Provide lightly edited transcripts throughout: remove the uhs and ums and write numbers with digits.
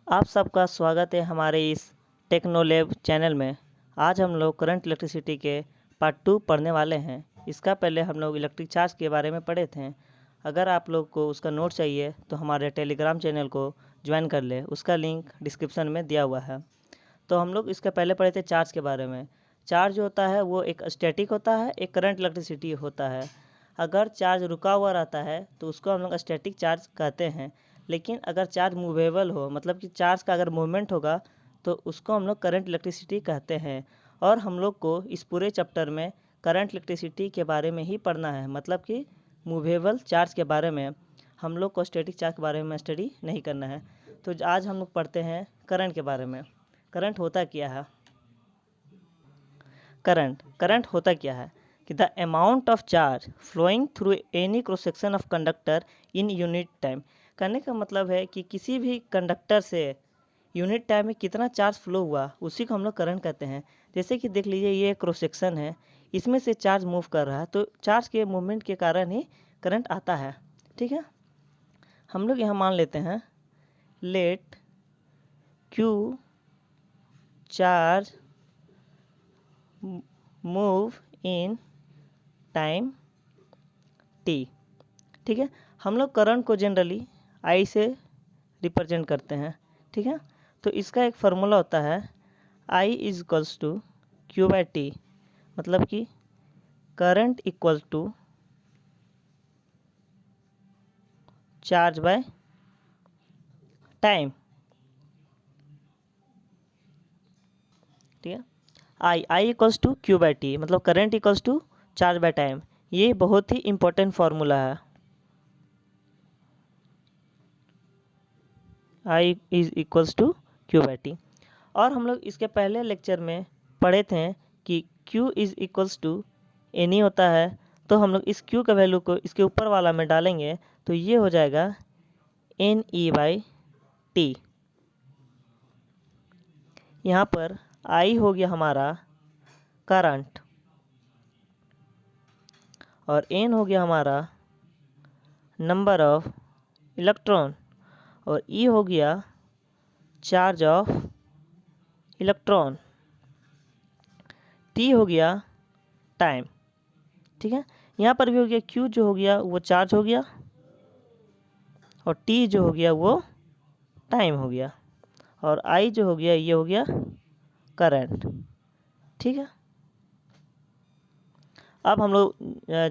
आप सबका स्वागत है हमारे इस टेक्नोलैब चैनल में। आज हम लोग करंट इलेक्ट्रिसिटी के पार्ट 2 पढ़ने वाले हैं। इसका पहले हम लोग इलेक्ट्रिक चार्ज के बारे में पढ़े थे। अगर आप लोग को उसका नोट चाहिए तो हमारे टेलीग्राम चैनल को ज्वाइन कर ले, उसका लिंक डिस्क्रिप्शन में दिया हुआ है। तो हम लोग इसके पहले पढ़े थे चार्ज के बारे में। चार्ज होता है वो एक स्टैटिक होता है, एक करंट इलेक्ट्रिसिटी होता है। अगर चार्ज रुका हुआ रहता है तो उसको हम लोग स्टैटिक चार्ज कहते हैं। लेकिन अगर चार्ज मूवेबल हो, मतलब कि चार्ज का अगर मूवमेंट होगा, तो उसको हम लोग करंट इलेक्ट्रिसिटी कहते हैं। और हम लोग को इस पूरे चैप्टर में करंट इलेक्ट्रिसिटी के बारे में ही पढ़ना है, मतलब कि मूवेबल चार्ज के बारे में। हम लोग को स्टैटिक चार्ज के बारे में स्टडी नहीं करना है। तो आज हम लोग पढ़ते हैं करंट के बारे में। करंट होता क्या है? करंट होता क्या है कि the amount of charge flowing through any cross section of conductor in unit time. कहने का मतलब है कि किसी भी कंडक्टर से यूनिट टाइम में कितना चार्ज फ्लो हुआ, उसी को हम लोग करंट कहते हैं। जैसे कि देख लीजिए, ये क्रॉस सेक्शन है, इसमें से चार्ज मूव कर रहा है, तो चार्ज के मूवमेंट के कारण ही करंट आता है। ठीक है, हम लोग यहाँ मान लेते हैं let Q charge move in time T. ठीक है, हम लोग करंट को जनरली आई से रिप्रेजेंट करते हैं। ठीक है, तो इसका एक फार्मूला होता है I is equals to Q by T, मतलब कि current equal to charge by time. ठीक है, I equals to Q by T, मतलब current equals to charge by time. ये बहुत ही इंपॉर्टेंट फार्मूला है। I is equals to Q by T. और हम लोग इसके पहले लेक्चर में पढ़े थे कि Q is equals to NE होता है। तो हम लोग इस Q का वैल्यू को इसके ऊपर वाला में डालेंगे तो ये हो जाएगा एन ई बाई टी। यहाँ पर I हो गया हमारा करंट और N हो गया हमारा नंबर ऑफ इलेक्ट्रॉन और E हो गया चार्ज ऑफ इलेक्ट्रॉन, T हो गया टाइम। ठीक है, यहाँ पर भी हो गया Q जो हो गया वो चार्ज हो गया और T जो हो गया वो टाइम हो गया और I जो हो गया ये हो गया करंट। ठीक है, अब हम लोग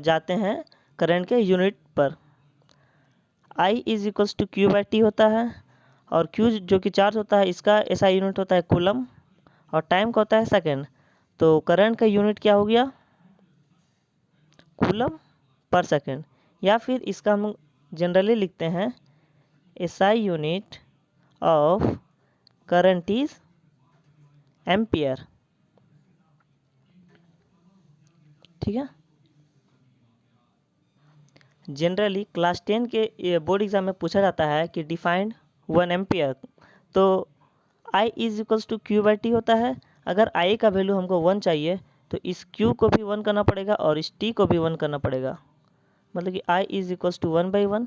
जाते हैं करंट के यूनिट पर। I is equals to Q by T होता है और Q जो कि चार्ज होता है इसका ऐसा यूनिट होता है कूलम और टाइम का होता है सेकेंड। तो करंट का यूनिट क्या हो गया? कूलम पर सेकेंड, या फिर इसका हम जनरली लिखते हैं SI unit of current is ampere. ठीक है, जनरली क्लास 10 के बोर्ड एग्जाम में पूछा जाता है कि डिफाइंड 1 एम्पियर। तो I is equals to Q by T होता है। अगर I का वैल्यू हमको 1 चाहिए तो इस Q को भी 1 करना पड़ेगा और इस T को भी 1 करना पड़ेगा, मतलब कि I इज इक्वल्स टू 1/1।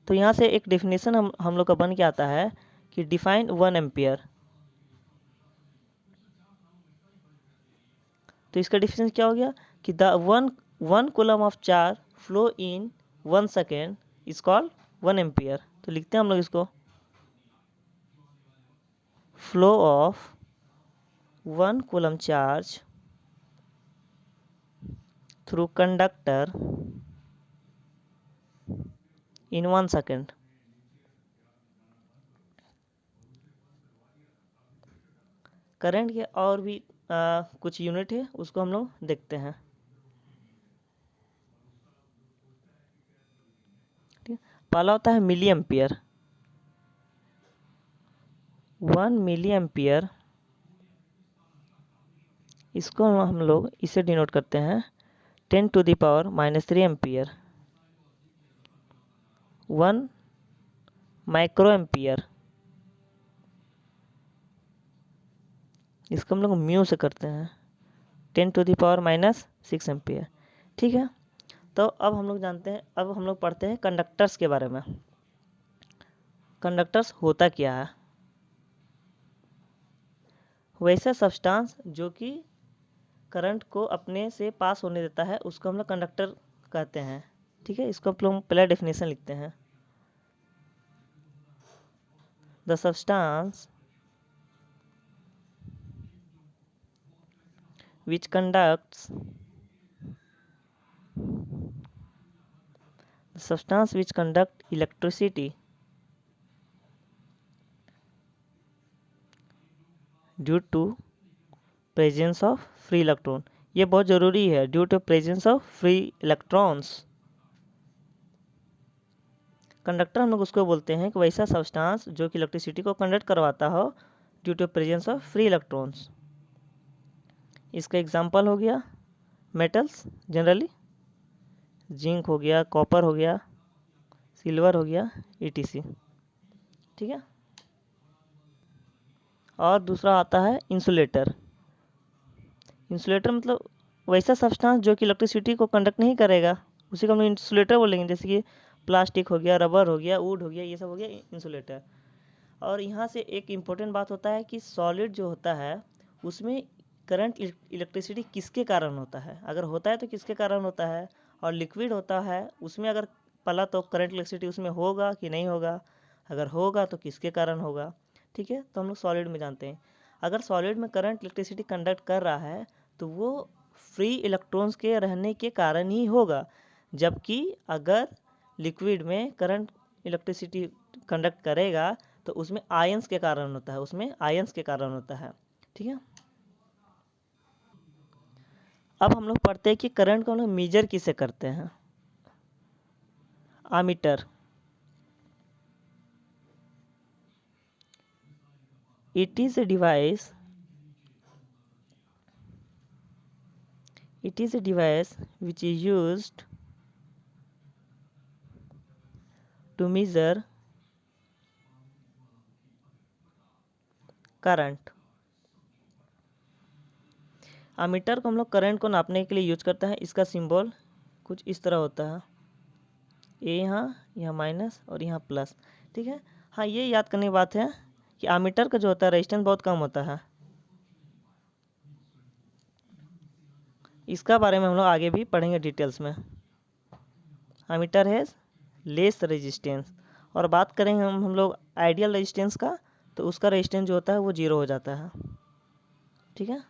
तो यहाँ से एक डेफिनेशन हम लोग का बन के आता है कि डिफाइन 1 एम्पियर। तो इसका डिफिनेशन क्या हो गया कि the one coulomb of charge flow in 1 second is called 1 ampere. तो लिखते हैं हम लोग इसको, flow of 1 coulomb charge through conductor in 1 second. Current के और भी कुछ यूनिट है, उसको हम लोग देखते हैं। ठीक, पहला होता है मिली एम्पियर। 1 मिली एम्पियर, इसको हम लोग इसे डिनोट करते हैं 10⁻³ एम्पियर। 1 माइक्रो एम्पियर, इसको हम लोग म्यू से करते हैं 10⁻⁻6 एम्पियर। ठीक है, तो अब हम लोग जानते हैं, अब हम लोग पढ़ते हैं कंडक्टर्स के बारे में। कंडक्टर्स होता क्या है? वैसा सब्सटेंस जो कि करंट को अपने से पास होने देता है उसको हम लोग कंडक्टर कहते हैं। ठीक है, इसको हम पहले डेफिनेशन लिखते हैं। The substance which conducts the substance which conduct electricity due to presence of free electron। ये बहुत ज़रूरी है, due to presence of free electrons. Conductor हम लोग उसको बोलते हैं कि वैसा सब्सटेंस जो कि इलेक्ट्रिसिटी को कंडक्ट करवाता हो due to presence of free electrons. इसका एग्जांपल हो गया मेटल्स, जनरली जिंक हो गया, कॉपर हो गया, सिल्वर हो गया, ETC। ठीक है, और दूसरा आता है इंसुलेटर। इंसुलेटर मतलब वैसा सब्सटेंस जो कि इलेक्ट्रिसिटी को कंडक्ट नहीं करेगा, उसी को हम इंसुलेटर बोलेंगे। जैसे कि प्लास्टिक हो गया, रबर हो गया, वुड हो गया, ये सब हो गया इंसुलेटर। और यहाँ से एक इम्पोर्टेंट बात होता है कि सॉलिड जो होता है उसमें करंट इलेक्ट्रिसिटी किसके कारण होता है, अगर होता है तो किसके कारण होता है, और लिक्विड होता है उसमें अगर पला तो करंट इलेक्ट्रिसिटी उसमें होगा कि नहीं होगा, अगर होगा तो किसके कारण होगा। ठीक है, तो हम लोग सॉलिड में जानते हैं अगर सॉलिड में करंट इलेक्ट्रिसिटी कंडक्ट कर रहा है तो वो फ्री इलेक्ट्रॉन्स के रहने के कारण ही होगा, जबकि अगर लिक्विड में करंट इलेक्ट्रिसिटी कंडक्ट करेगा तो उसमें आयंस के कारण होता है, उसमें आयंस के कारण होता है। ठीक है, अब हम लोग पढ़ते हैं कि करंट को हम लोग मेजर किसे करते हैं। Ammeter, it is a device which is used to measure current. Ammeter को हम लोग करंट को नापने के लिए यूज करते हैं। इसका सिंबल कुछ इस तरह होता है, ए यहाँ माइनस और यहाँ प्लस। ठीक है, हाँ ये याद करने की बात है कि आमीटर का जो होता है रेजिस्टेंस बहुत कम होता है। इसका बारे में हम लोग आगे भी पढ़ेंगे डिटेल्स में। आमीटर है लेस रेजिस्टेंस। और बात करेंगे हम लोग आइडियल रेजिस्टेंस का, तो उसका रेजिस्टेंस जो होता है वो 0 हो जाता है। ठीक है,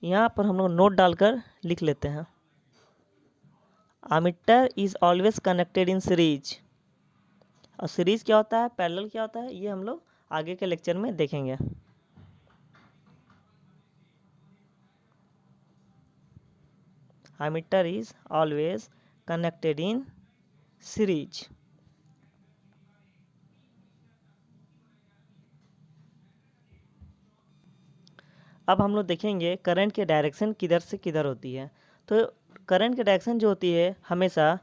यहाँ पर हम लोग नोट डालकर लिख लेते हैं। Ammeter is always connected in series. और सीरीज क्या होता है, पैरेलल क्या होता है, ये हम लोग आगे के लेक्चर में देखेंगे। Ammeter is always connected in series. अब हम लोग देखेंगे करंट की डायरेक्शन किधर से किधर होती है। तो करंट की डायरेक्शन जो होती है हमेशा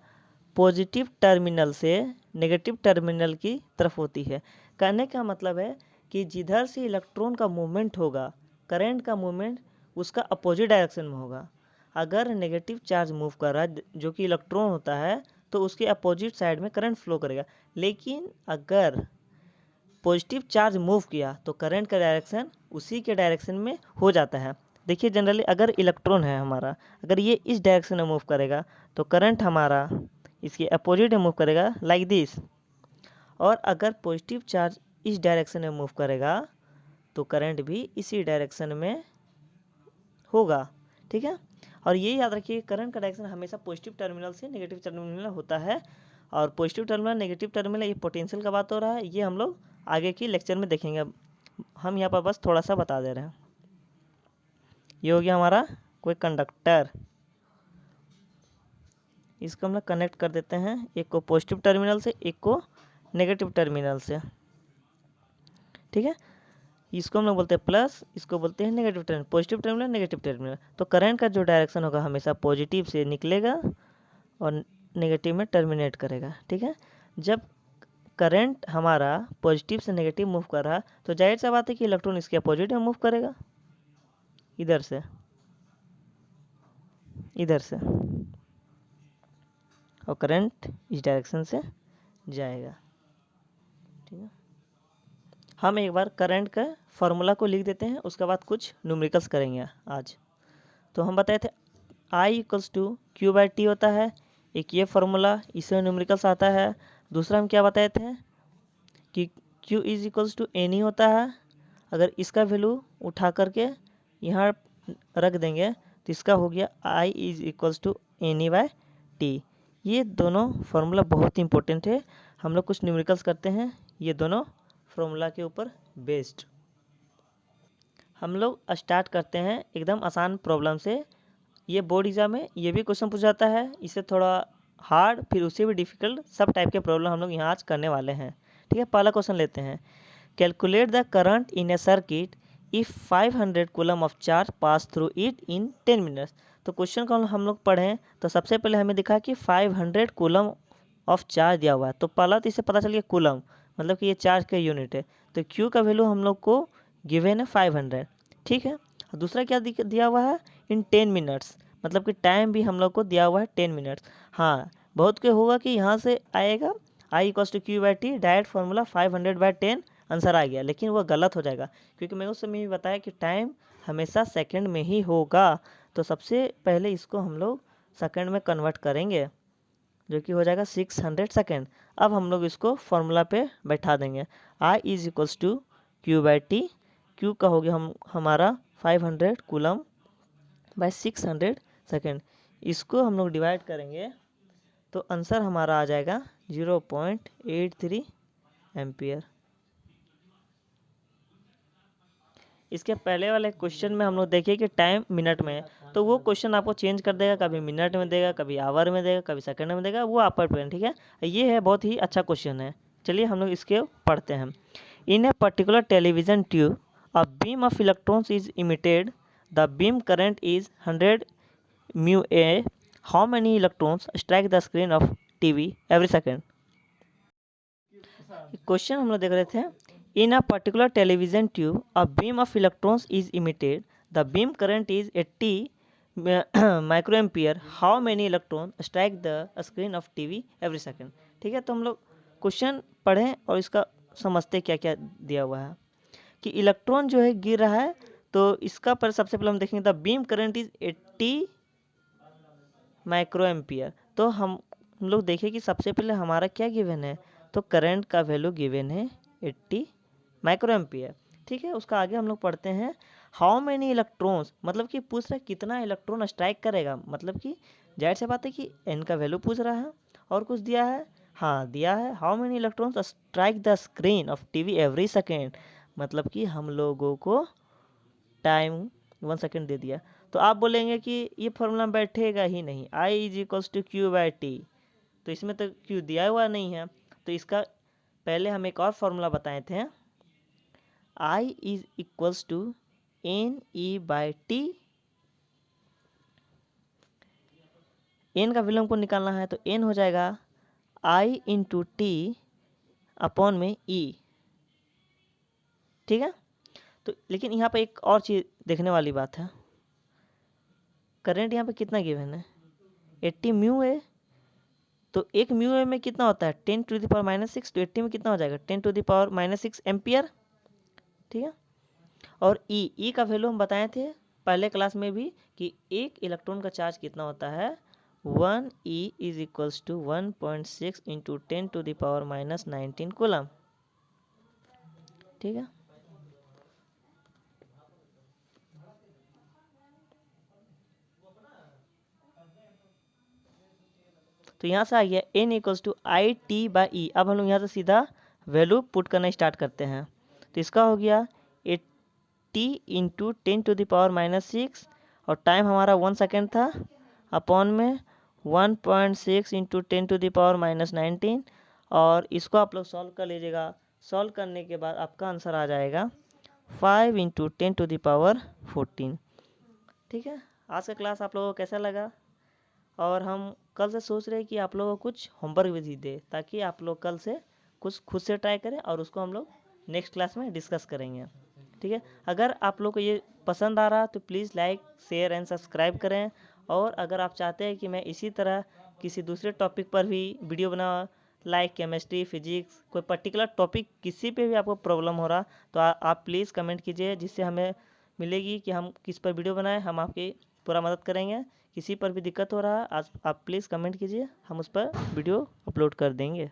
पॉजिटिव टर्मिनल से नेगेटिव टर्मिनल की तरफ होती है। कहने का मतलब है कि जिधर से इलेक्ट्रॉन का मूवमेंट होगा करंट का मूवमेंट उसका अपोजिट डायरेक्शन में होगा। अगर नेगेटिव चार्ज मूव कर रहा है जो कि इलेक्ट्रॉन होता है तो उसके अपोजिट साइड में करंट फ्लो करेगा। लेकिन अगर पॉजिटिव चार्ज मूव किया तो करंट का डायरेक्शन उसी के डायरेक्शन में हो जाता है। देखिए जनरली अगर इलेक्ट्रॉन है हमारा, अगर ये इस डायरेक्शन में मूव करेगा तो करंट हमारा इसके अपोजिट में मूव करेगा लाइक दिस। और अगर पॉजिटिव चार्ज इस डायरेक्शन में मूव करेगा तो करंट भी इसी डायरेक्शन में होगा। ठीक है, और ये याद रखिए करंट का डायरेक्शन हमेशा पॉजिटिव टर्मिनल से नेगेटिव टर्मिनल होता है। और पॉजिटिव टर्मिनल नेगेटिव टर्मिनल ये पोटेंशियल का बात हो रहा है, ये हम लोग आगे की लेक्चर में देखेंगे। हम यहाँ पर बस थोड़ा सा बता दे रहे हैं। ये हो गया हमारा कोई कंडक्टर, इसको हम लोग कनेक्ट कर देते हैं, एक को पॉजिटिव टर्मिनल से एक को नेगेटिव टर्मिनल से। ठीक है, इसको हम लोग बोलते हैं प्लस, इसको बोलते हैं negative terminal, positive terminal negative terminal. तो करंट का जो डायरेक्शन होगा हमेशा पॉजिटिव से निकलेगा और नेगेटिव में टर्मिनेट करेगा। ठीक है, जब करंट हमारा पॉजिटिव से नेगेटिव मूव कर रहा तो जाहिर सा बात है कि इलेक्ट्रॉन इसके अपोजिट में मूव करेगा, इधर से इधर से, और करंट इस डायरेक्शन से जाएगा। ठीक है, हम एक बार करंट का फॉर्मूला को लिख देते हैं, उसके बाद कुछ न्यूमेरिकल्स करेंगे आज। तो हम बताए थे I equals to Q by T होता है, एक ये फार्मूला, इसमें न्यूमेरिकल्स आता है। दूसरा हम क्या बताए थे कि Q is equals to N E होता है। अगर इसका वैल्यू उठा करके यहाँ रख देंगे तो इसका हो गया I is equals to N E by T. ये दोनों फार्मूला बहुत ही इंपॉर्टेंट है। हम लोग कुछ न्यूमेरिकल्स करते हैं ये दोनों फार्मूला के ऊपर बेस्ड। हम लोग स्टार्ट करते हैं एकदम आसान प्रॉब्लम से। ये बोर्ड एग्जाम में ये भी क्वेश्चन पूछा जाता है, इससे थोड़ा हार्ड फिर उससे भी डिफिकल्ट सब टाइप के प्रॉब्लम हम लोग यहाँ आज करने वाले हैं। ठीक है, पहला क्वेश्चन लेते हैं। Calculate the current in A circuit if 500 coulomb of charge pass through it in 10 minutes. तो क्वेश्चन को हम लोग पढ़ें तो सबसे पहले हमें दिखा कि 500 कूलम ऑफ चार्ज दिया हुआ है। तो पहला तो इससे पता चल गया कूलम मतलब कि ये चार्ज का यूनिट है। तो क्यू का वैल्यू हम लोग को गिवन है 500। ठीक है, दूसरा क्या दिया हुआ है इन 10 मिनट्स, मतलब कि टाइम भी हम लोग को दिया हुआ है 10 मिनट्स। हाँ, बहुत के होगा कि यहाँ से आएगा I equals to Q by T, direct formula 500/10 answer आ गया, लेकिन वो गलत हो जाएगा क्योंकि मैं उस समय भी बताया कि टाइम हमेशा सेकंड में ही होगा। तो सबसे पहले इसको हम लोग सेकंड में कन्वर्ट करेंगे जो कि हो जाएगा 600 सेकेंड। अब हम लोग इसको फार्मूला पे बैठा देंगे। I is equals to Q by T, Q का हो गया हमारा 500 कूलम बाय 600 सेकेंड। इसको हम लोग डिवाइड करेंगे तो आंसर हमारा आ जाएगा 0.83 एम्पियर। इसके पहले वाले क्वेश्चन में हम लोग देखिए कि टाइम मिनट में है, तो वो क्वेश्चन आपको चेंज कर देगा, कभी मिनट में देगा, कभी आवर में देगा, कभी सेकंड में देगा, वो आप पर डिपेंड। ठीक है, ये है बहुत ही अच्छा क्वेश्चन है। चलिए हम लोग इसके पढ़ते हैं। In a particular television tube a beam of electrons is emitted, the beam current is 100 mu A, how many electrons strike the screen of TV every second. Question हम लोग देख रहे थे। In a particular television tube, a beam of electrons is emitted. The beam current is 80 microampere. How many electrons strike the screen of TV every second? ठीक है, तो हम लोग क्वेश्चन पढ़ें और इसका समझते क्या क्या दिया हुआ है कि इलेक्ट्रॉन जो है गिर रहा है। तो इसका पर सबसे पहले हम देखेंगे the beam current is 80 microampere. तो हम लोग देखें कि सबसे पहले हमारा क्या गिवन है, तो करंट का वैल्यू गिवन है 80 माइक्रोएम्पियर। ठीक है, उसका आगे हम लोग पढ़ते हैं हाउ मैनी इलेक्ट्रॉन्स, मतलब कि पूछ रहा है कितना इलेक्ट्रॉन स्ट्राइक करेगा, मतलब कि जाहिर सी बात है कि एन का वैल्यू पूछ रहा है। और कुछ दिया है, हाँ दिया है how many electrons strike the screen of TV every second, मतलब कि हम लोगों को टाइम 1 सेकेंड दे दिया। तो आप बोलेंगे कि ये फॉर्मूला बैठेगा ही नहीं, I is equals to Q by T, तो इसमें तो क्यू दिया हुआ नहीं है। तो इसका पहले हम एक और फार्मूला बताए थे, I is equals to N E by T. N का वैल्यू हमको निकालना है तो एन हो जाएगा I इंटू टी अपॉन में ई। ठीक है, तो लेकिन यहाँ पे एक और चीज़ देखने वाली बात है, करंट यहाँ पे कितना गिवन है 80 म्यू है। तो एक म्यू ए में कितना होता है 10⁻⁻6, तो 80 में कितना हो जाएगा 10⁻⁻6 एम्पियर। ठीक है, और ई का वैल्यू हम बताए थे पहले क्लास में भी कि एक इलेक्ट्रॉन का चार्ज कितना होता है 1 E is equals to 1.6 into 10⁻⁻19 coulomb. ठीक है, तो यहाँ से आ गया n equals to I T by E. अब हम लोग यहाँ से सीधा वैल्यू पुट करना स्टार्ट करते हैं। तो इसका हो गया 80 इंटू 10⁻⁻6 और टाइम हमारा 1 सेकेंड था अपॉन में 1.6 इंटू 10⁻⁻19, और इसको आप लोग सॉल्व कर लीजिएगा। सॉल्व करने के बाद आपका आंसर आ जाएगा 5 इंटू 10⁻14। ठीक है, आज का क्लास आप लोगों को कैसा लगा, और हम कल से सोच रहे हैं कि आप लोगों को कुछ होमवर्क भी दे ताकि आप लोग कल से कुछ खुद से ट्राई करें और उसको हम लोग नेक्स्ट क्लास में डिस्कस करेंगे। ठीक है, अगर आप लोग को ये पसंद आ रहा तो please like share and subscribe करें। और अगर आप चाहते हैं कि मैं इसी तरह किसी दूसरे टॉपिक पर भी वीडियो बना लाइक केमिस्ट्री, फिजिक्स, कोई पर्टिकुलर टॉपिक किसी पे भी आपको प्रॉब्लम हो रहा तो आप प्लीज़ कमेंट कीजिए, जिससे हमें मिलेगी कि हम किस पर वीडियो बनाएं। हम आपकी पूरा मदद करेंगे। किसी पर भी दिक्कत हो रहा है आज आप प्लीज़ कमेंट कीजिए, हम उस पर वीडियो अपलोड कर देंगे।